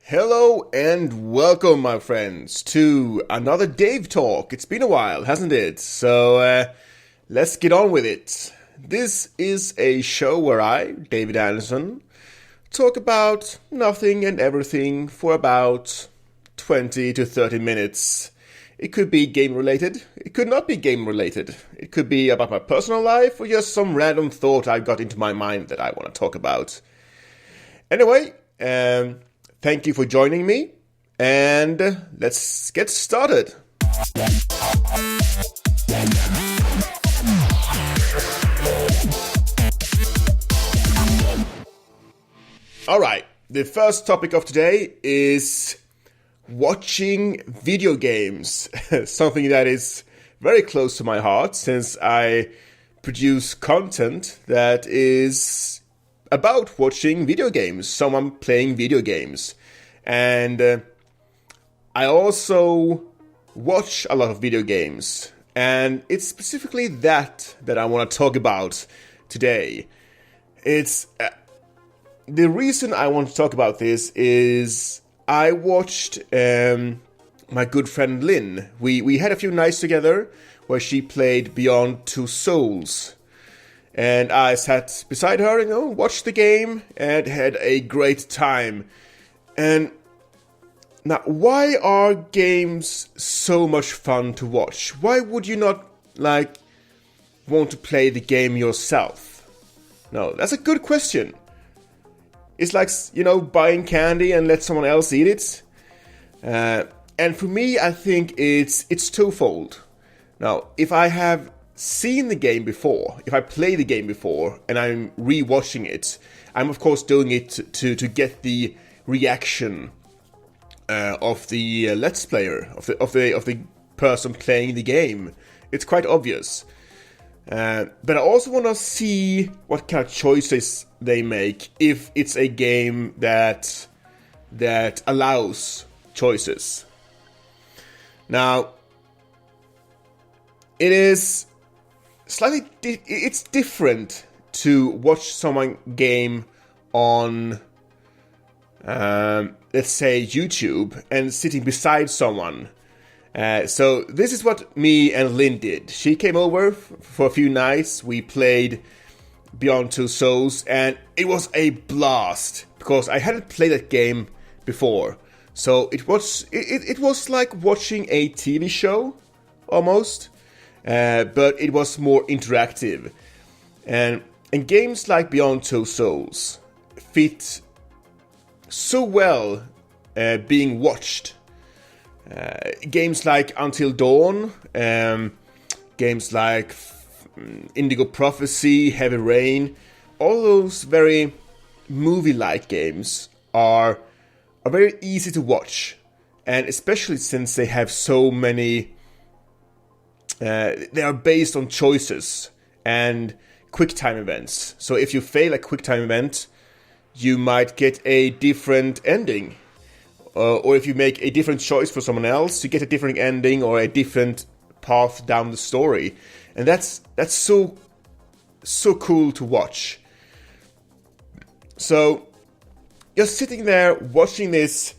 Hello and welcome, my friends, to another Dave Talk. It's been a while, hasn't it? So, let's get on with it. This is a show where I, David Anderson, talk about nothing and everything for about 20 to 30 minutes. It could be game-related, it could not be game-related. It could be about my personal life or just some random thought I got into my mind that I want to talk about. Anyway, thank you for joining me, and let's get started. Alright, the first topic of today is watching video games. Something that is very close to my heart since I produce content that is about watching video games, someone playing video games. And I also watch a lot of video games. And it's specifically that I want to talk about today. It's the reason I want to talk about this is I watched my good friend Lynn. We had a few nights together where she played Beyond Two Souls. And I sat beside her and watched the game and had a great time. And now, why are games so much fun to watch? Why would you not, want to play the game yourself? No, that's a good question. It's like, buying candy and let someone else eat it. And for me, I think it's twofold. Now, if I have seen the game before, if I play the game before and I'm re-watching it, I'm of course doing it to get the reaction of the let's player, of the person playing the game. It's quite obvious. But I also want to see what kind of choices they make if it's a game that allows choices. Now, it is slightly it's different to watch someone game on let's say YouTube and sitting beside someone. So this is what me and Lynn did. She came over for a few nights. We played Beyond Two Souls and it was a blast because I hadn't played that game before. So it was like watching a TV show almost. But it was more interactive. And games like Beyond Two Souls fit so well being watched. Games like Until Dawn, games like Indigo Prophecy, Heavy Rain, all those very movie-like games are very easy to watch. And especially since they have so many they are based on choices and quick time events. So if you fail a quick time event, you might get a different ending. Or if you make a different choice for someone else, you get a different ending or a different path down the story. And that's so cool to watch. So you're sitting there watching this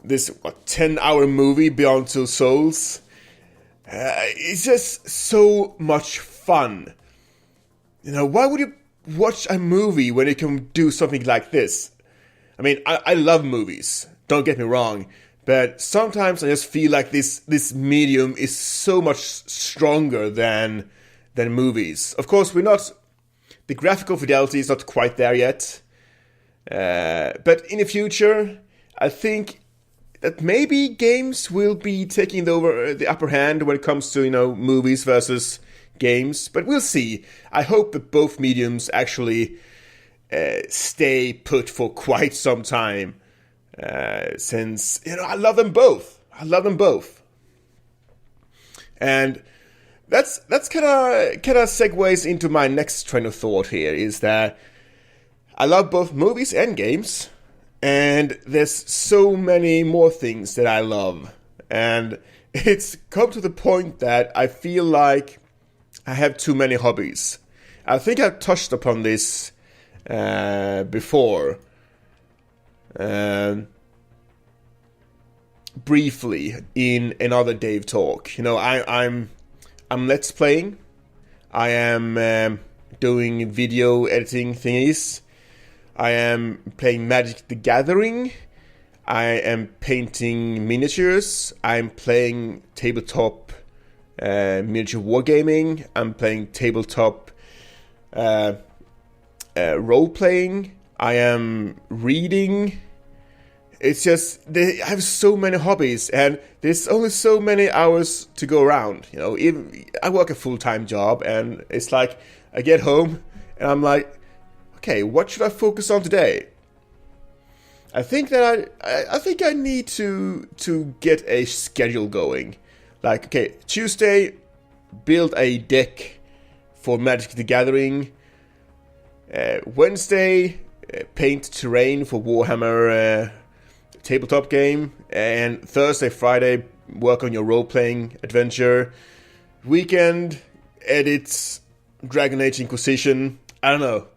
10-hour movie, Beyond Two Souls. It's just so much fun. Why would you watch a movie when you can do something like this? I mean, I love movies, don't get me wrong, but sometimes I just feel like this medium is so much stronger than movies. Of course, the graphical fidelity is not quite there yet, but in the future, I think that maybe games will be taking the upper hand when it comes to, movies versus games. But we'll see. I hope that both mediums actually stay put for quite some time. Since, I love them both. And that's kind of segues into my next train of thought here, is that I love both movies and games. And there's so many more things that I love. And it's come to the point that I feel like I have too many hobbies. I think I've touched upon this before. briefly in another Dave talk. You know, I'm Let's Playing. I am doing video editing thingies. I am playing Magic the Gathering. I am painting miniatures. I'm playing tabletop miniature wargaming. I'm playing tabletop role-playing. I am reading. It's just, I have so many hobbies, and there's only so many hours to go around. You know, even I work a full-time job, and it's like I get home, and I'm like, okay, what should I focus on today? I think that I need to get a schedule going. Like, okay, Tuesday, build a deck for Magic the Gathering. Wednesday, paint terrain for Warhammer tabletop game. And Thursday, Friday, work on your role-playing adventure. Weekend, edit Dragon Age Inquisition. I don't know.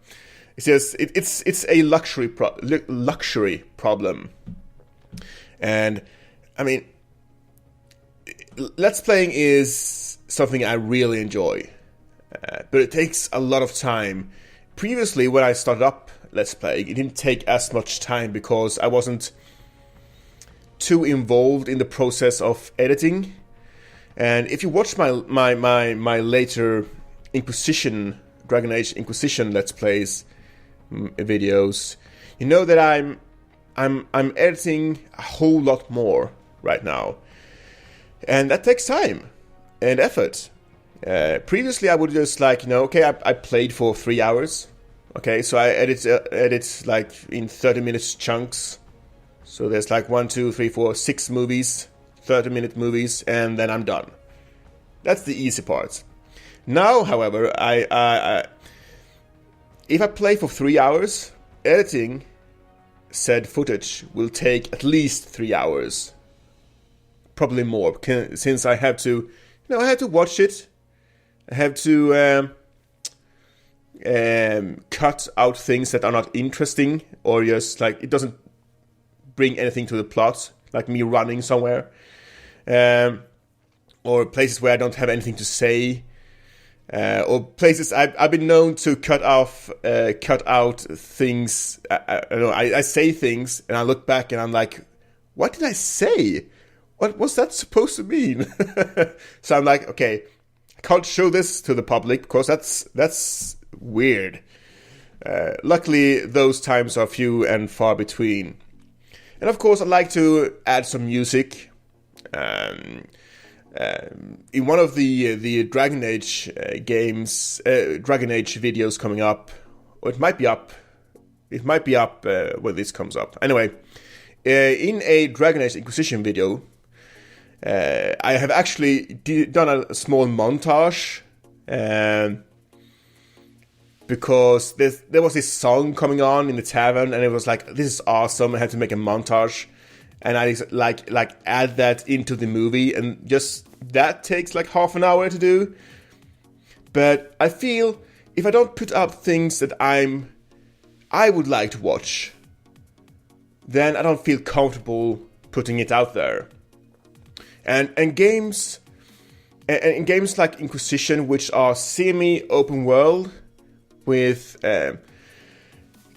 It's just it's a luxury problem. And I mean, Let's Playing is something I really enjoy, but it takes a lot of time. Previously, when I started up Let's Playing, it didn't take as much time because I wasn't too involved in the process of editing. And if you watch my later Dragon Age Inquisition Let's Plays videos, you know that I'm editing a whole lot more right now, and that takes time and effort. Previously, I would just okay, I played for 3 hours. Okay, so I edit like in 30 minutes chunks. So there's like 1, 2, 3, 4, 6 movies, 30-minute movies, and then I'm done. That's the easy part. Now, however, if I play for 3 hours, editing said footage will take at least 3 hours. Probably more, since I have to, I have to watch it. I have to cut out things that are not interesting, or just like it doesn't bring anything to the plot, like me running somewhere, or places where I don't have anything to say. Or places I've been known to cut out things. I say things and I look back and I'm like, what did I say? What was that supposed to mean? So I'm like, okay, I can't show this to the public because that's weird. Luckily, those times are few and far between. And of course, I like to add some music. In one of the Dragon Age games, Dragon Age videos coming up, or it might be up when this comes up. Anyway, in a Dragon Age Inquisition video, I have actually done a small montage, because there was this song coming on in the tavern, and it was like, this is awesome. I had to make a montage. And I like add that into the movie, and just that takes like half an hour to do. But I feel if I don't put up things that I would like to watch, then I don't feel comfortable putting it out there. And games like Inquisition, which are semi-open world with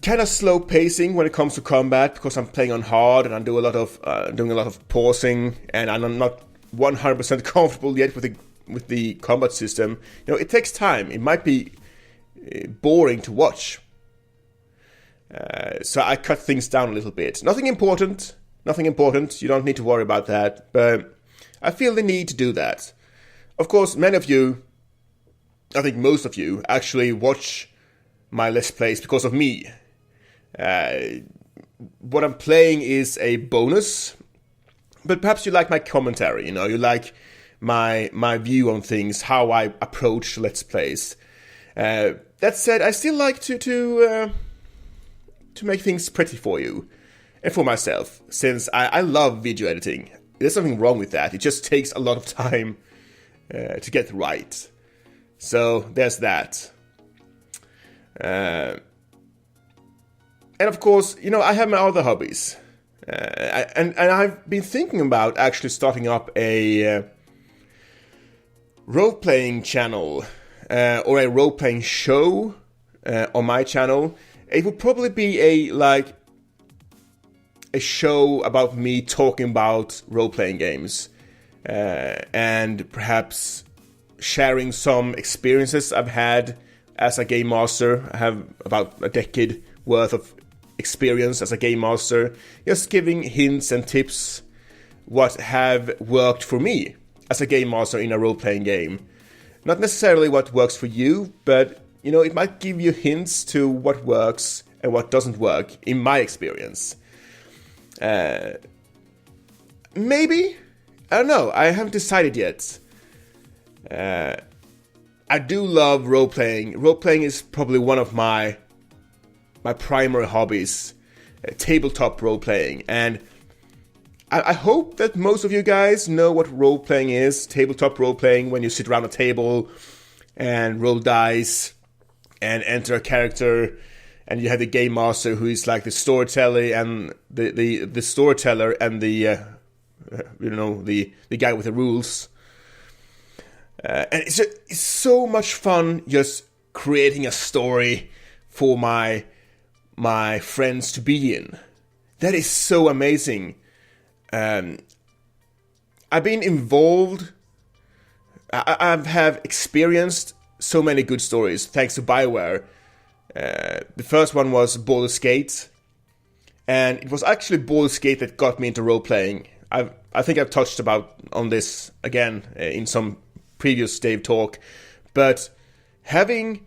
kind of slow pacing when it comes to combat, because I'm playing on hard and I'm doing a lot of pausing, and I'm not 100% comfortable yet with the combat system. It takes time. It might be boring to watch, so I cut things down a little bit. Nothing important. You don't need to worry about that. But I feel the need to do that. Of course, many of you, I think most of you, actually watch my Let's Plays because of me. What I'm playing is a bonus, but perhaps you like my commentary, you like my view on things, how I approach Let's Plays. That said, I still like to make things pretty for you and for myself, since I love video editing. There's nothing wrong with that. It just takes a lot of time to get right. So there's that. And of course, I have my other hobbies. And I've been thinking about actually starting up a role-playing channel or a role-playing show on my channel. It would probably be a show about me talking about role-playing games and perhaps sharing some experiences I've had as a game master. I have about a decade worth of experience as a game master, just giving hints and tips what have worked for me as a game master in a role-playing game. Not necessarily what works for you, but it might give you hints to what works and what doesn't work in my experience. Maybe, I don't know, I haven't decided yet. I do love role-playing. Role-playing is probably one of my primary hobbies, tabletop role-playing. And I hope that most of you guys know what role-playing is. Tabletop role-playing, when you sit around a table and roll dice and enter a character, and you have the game master who is like the storyteller and the storyteller and the guy with the rules. And it's so much fun just creating a story for my friends to be in. That is so amazing. I've been involved. I have experienced so many good stories thanks to BioWare. The first one was Baldur's Gate, and it was actually Baldur's Gate that got me into role-playing. I think I've touched on this again in some previous Dave talk, but having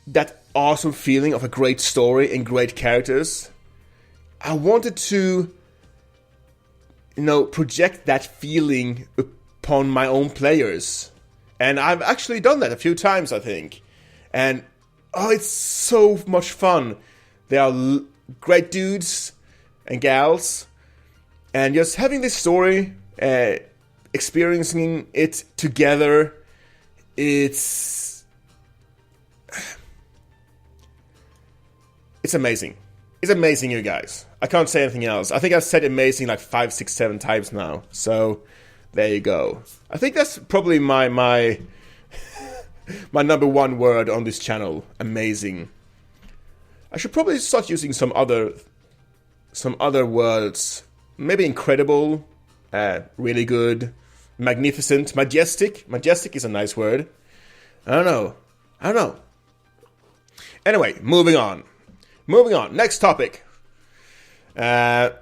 that awesome feeling of a great story and great characters, I wanted to project that feeling upon my own players. And I've actually done that a few times, I think. And it's so much fun. They are great dudes and gals. And just having this story, experiencing it together, it's amazing. It's amazing, you guys. I can't say anything else. I think I've said amazing like 5, 6, 7 times now. So, there you go. I think that's probably my my number one word on this channel. Amazing. I should probably start using some other words. Maybe incredible, really good, magnificent, majestic. Majestic is a nice word. I don't know. Anyway, moving on. Next topic. This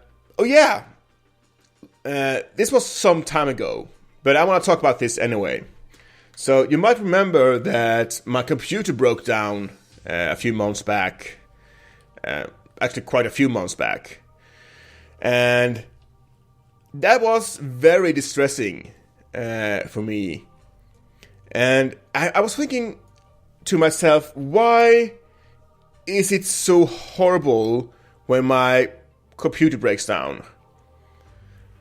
was some time ago, but I want to talk about this anyway. So you might remember that my computer broke down a few months back. Actually, quite a few months back. And that was very distressing for me. And I was thinking to myself, why is it so horrible when my computer breaks down?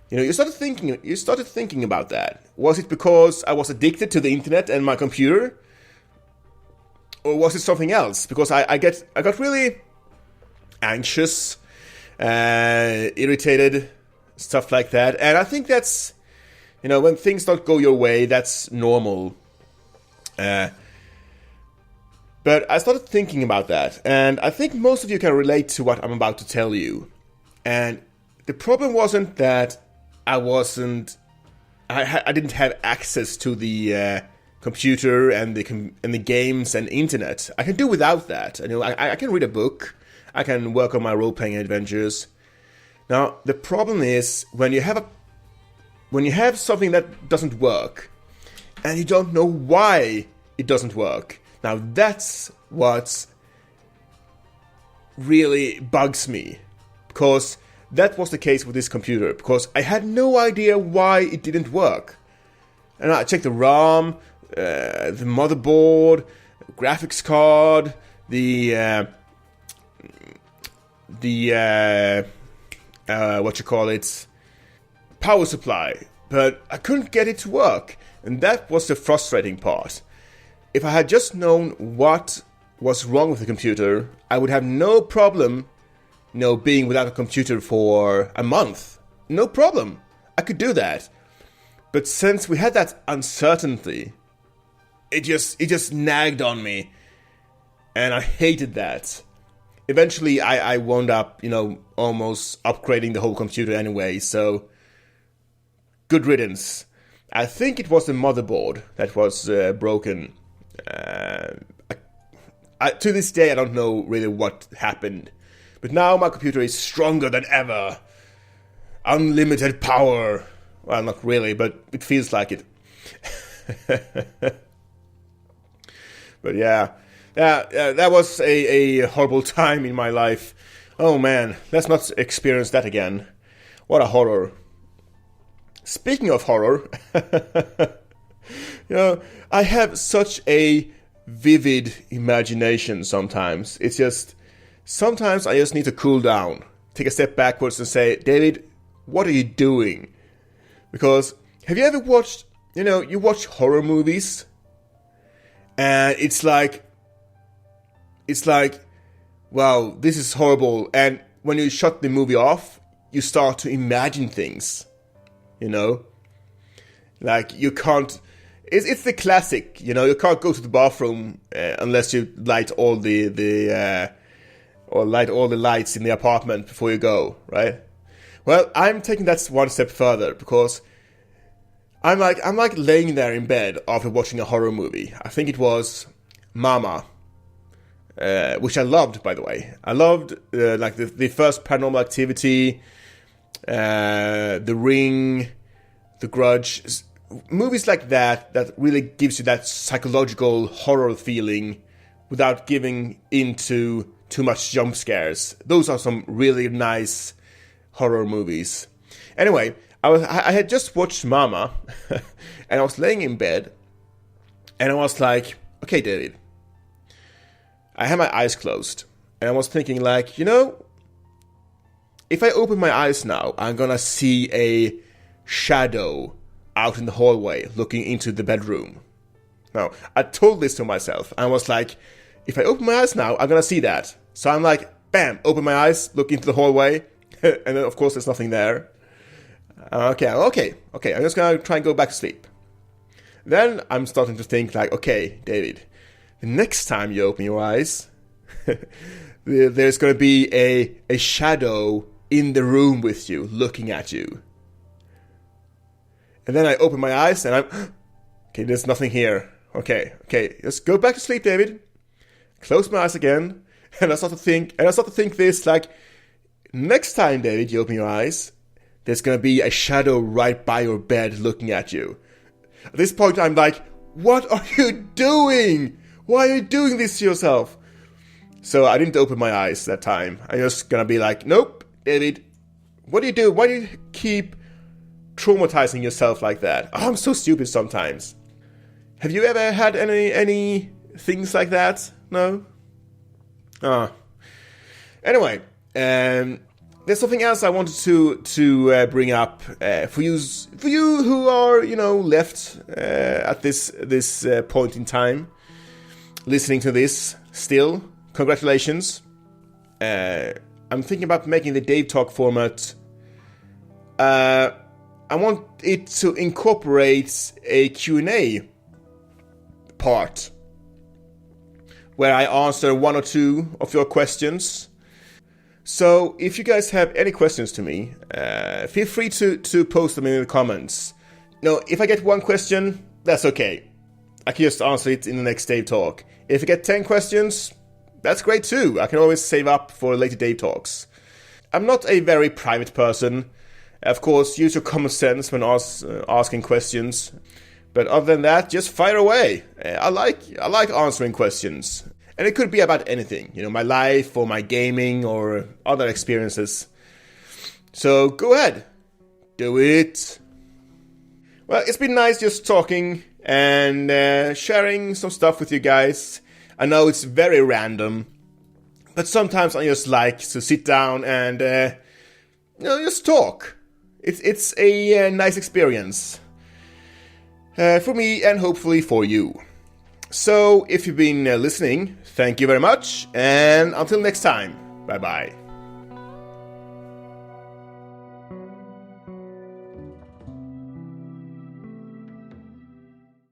You started thinking about that. Was it because I was addicted to the internet and my computer? Or was it something else? Because I got really anxious, irritated, stuff like that. And I think that's, when things don't go your way, that's normal. But I started thinking about that, and I think most of you can relate to what I'm about to tell you. And the problem wasn't that I didn't have access to the computer and the games and internet. I can do without that. I can read a book. I can work on my role-playing adventures. Now, the problem is when you have something that doesn't work, and you don't know why it doesn't work. Now, that's what really bugs me, because that was the case with this computer, because I had no idea why it didn't work. And I checked the RAM, the motherboard, graphics card, the power supply, but I couldn't get it to work, and that was the frustrating part. If I had just known what was wrong with the computer, I would have no problem being without a computer for a month. No problem. I could do that. But since we had that uncertainty, it just nagged on me. And I hated that. Eventually, I wound up, almost upgrading the whole computer anyway, so good riddance. I think it was the motherboard that was broken. To this day, I don't know really what happened. But now my computer is stronger than ever. Unlimited power. Well, not really, but it feels like it. But yeah, that was a horrible time in my life. Oh man, let's not experience that again. What a horror. Speaking of horror, I have such a vivid imagination sometimes. It's just, sometimes I just need to cool down, take a step backwards and say, David, what are you doing? Because, have you ever watched, you watch horror movies, and it's like, wow, this is horrible. And when you shut the movie off, you start to imagine things, Like, you can't, it's the classic, you can't go to the bathroom unless you light all the lights in the apartment before you go, right? Well, I'm taking that one step further, because I'm like laying there in bed after watching a horror movie. I think it was Mama, which I loved, by the way. I loved like the first Paranormal Activity, The Ring, The Grudge, movies like that really gives you that psychological horror feeling without giving into too much jump scares. Those are some really nice horror movies. Anyway, I had just watched Mama, and I was laying in bed, and I was like, okay, David. I had my eyes closed, and I was thinking like, if I open my eyes now, I'm gonna see a shadow out in the hallway looking into the bedroom. Now, I told this to myself. I was like, if I open my eyes now, I'm gonna see that. So I'm like, bam, open my eyes, look into the hallway, and then of course there's nothing there. Okay, I'm just gonna try and go back to sleep. Then I'm starting to think like, okay, David, the next time you open your eyes, there's gonna be a shadow in the room with you, looking at you. And then I open my eyes and okay, there's nothing here. Okay, just go back to sleep, David. Close my eyes again, and I start to think this, like, next time, David, you open your eyes, there's gonna be a shadow right by your bed looking at you. At this point, I'm like, what are you doing? Why are you doing this to yourself? So I didn't open my eyes that time. I'm just gonna be like, nope, David, what do you do? Why do you keep traumatizing yourself like that? Oh, I'm so stupid sometimes. Have you ever had any things like that? No? Anyway, there's something else I wanted to bring up for you who are left at this point in time, listening to this still. Congratulations. I'm thinking about making the Dave Talk format. I want it to incorporate a Q&A part where I answer one or two of your questions. So if you guys have any questions to me, feel free to post them in the comments. If I get one question, that's okay. I can just answer it in the next Dave Talk. If I get 10 questions, that's great too. I can always save up for later Dave Talks. I'm not a very private person. Of course, use your common sense when asking questions. But other than that, just fire away. I like answering questions. And it could be about anything. My life or my gaming or other experiences. So go ahead. Do it. Well, it's been nice just talking and sharing some stuff with you guys. I know it's very random. But sometimes I just like to sit down and just talk. It's a nice experience for me and hopefully for you. So if you've been listening, thank you very much, and until next time, bye bye.